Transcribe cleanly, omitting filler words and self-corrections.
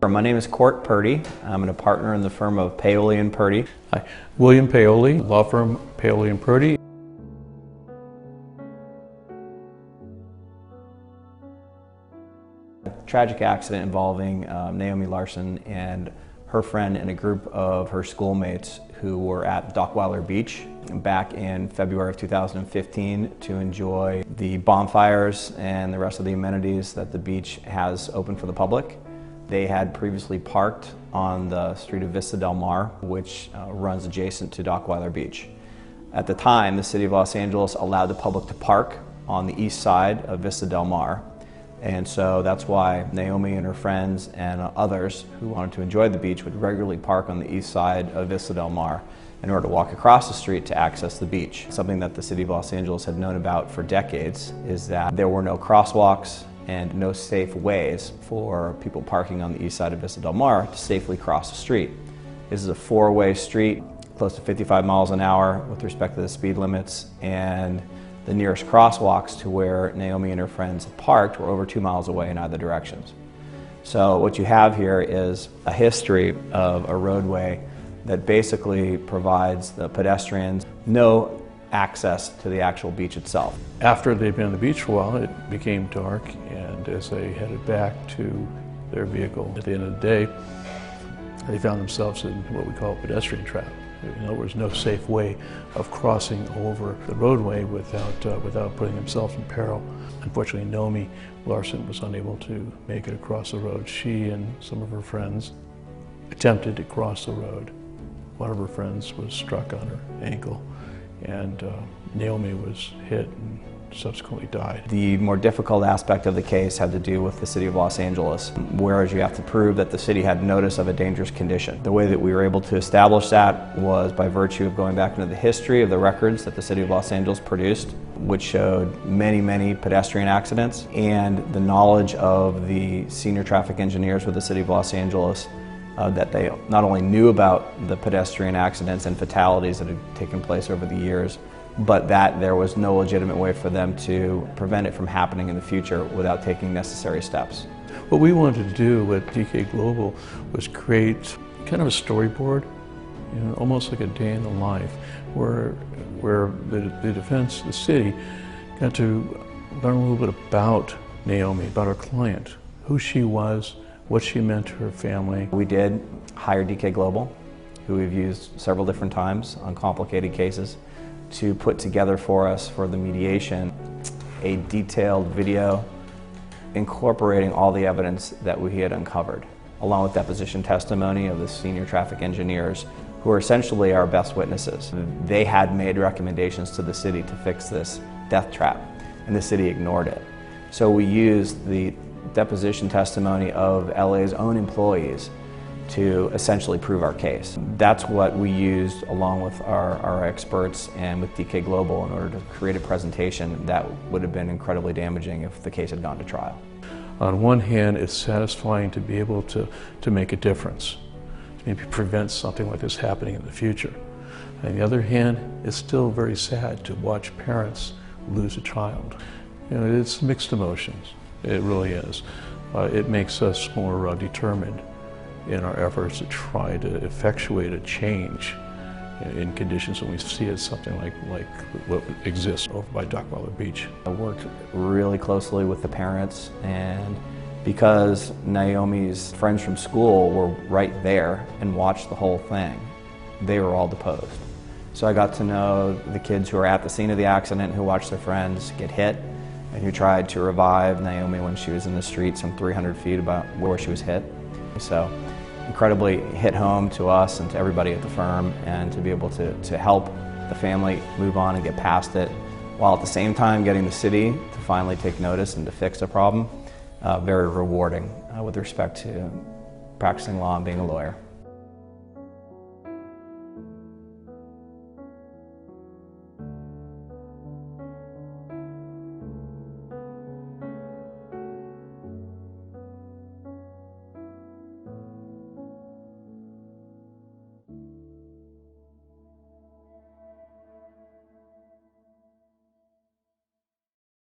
My name is Purdy. I'm a partner in the firm of Paoli Purdy. Hi, William Paoli, law firm Paoli Purdy. A tragic accident involving Naomi Larson and her friend and a group of her schoolmates who were at Dockweiler Beach back in February of 2015 to enjoy the bonfires and the rest of the amenities that the beach has open for the public. They had previously parked on the street of Vista Del Mar, which runs adjacent to Dockweiler Beach. At the time, the City of Los Angeles allowed the public to park on the east side of Vista Del Mar. And so that's why Naomi and her friends and others who wanted to enjoy the beach would regularly park on the east side of Vista Del Mar in order to walk across the street to access the beach. Something that the City of Los Angeles had known about for decades is that there were no crosswalks and no safe ways for people parking on the east side of Vista Del Mar to safely cross the street. This is a four-way street, close to 55 miles an hour with respect to the speed limits, and the nearest crosswalks to where Naomi and her friends parked were over 2 miles away in either directions. So what you have here is a history of a roadway that basically provides the pedestrians no access to the actual beach itself. After they'd been on the beach for a while, it became dark, and as they headed back to their vehicle, at the end of the day, they found themselves in what we call a pedestrian trap. In other words, no safe way of crossing over the roadway without putting themselves in peril. Unfortunately, Naomi Larson was unable to make it across the road. She and some of her friends attempted to cross the road. One of her friends was struck on her ankle, and Naomi was hit and subsequently died. The more difficult aspect of the case had to do with the City of Los Angeles, whereas you have to prove that the city had notice of a dangerous condition. The way that we were able to establish that was by virtue of going back into the history of the records that the City of Los Angeles produced, which showed many, many pedestrian accidents, and the knowledge of the senior traffic engineers with the City of Los Angeles that they not only knew about the pedestrian accidents and fatalities that had taken place over the years, but that there was no legitimate way for them to prevent it from happening in the future without taking necessary steps. What we wanted to do at DK Global was create kind of a storyboard, almost like a day in the life, where the defense, the city, got to learn a little bit about Naomi, about our client, who she was, what she meant to her family. We did hire DK Global, who we've used several different times on complicated cases, to put together for us for the mediation a detailed video incorporating all the evidence that we had uncovered, along with deposition testimony of the senior traffic engineers who are essentially our best witnesses. They had made recommendations to the city to fix this death trap, and the city ignored it. So we used the deposition testimony of LA's own employees to essentially prove our case. That's what we used along with our experts and with DK Global in order to create a presentation that would have been incredibly damaging if the case had gone to trial. On one hand, it's satisfying to be able to make a difference, to maybe prevent something like this happening in the future. On the other hand, it's still very sad to watch parents lose a child. It's mixed emotions. It really is. It makes us more determined in our efforts to try to effectuate a change in conditions when we see it something like what exists over by Dockweiler Beach. I worked really closely with the parents, and because Naomi's friends from school were right there and watched the whole thing, they were all deposed. So I got to know the kids who were at the scene of the accident, who watched their friends get hit, and who tried to revive Naomi when she was in the street some 300 feet about where she was hit. So incredibly hit home to us and to everybody at the firm, and to be able to help the family move on and get past it, while at the same time getting the city to finally take notice and to fix the problem. Very rewarding with respect to practicing law and being a lawyer.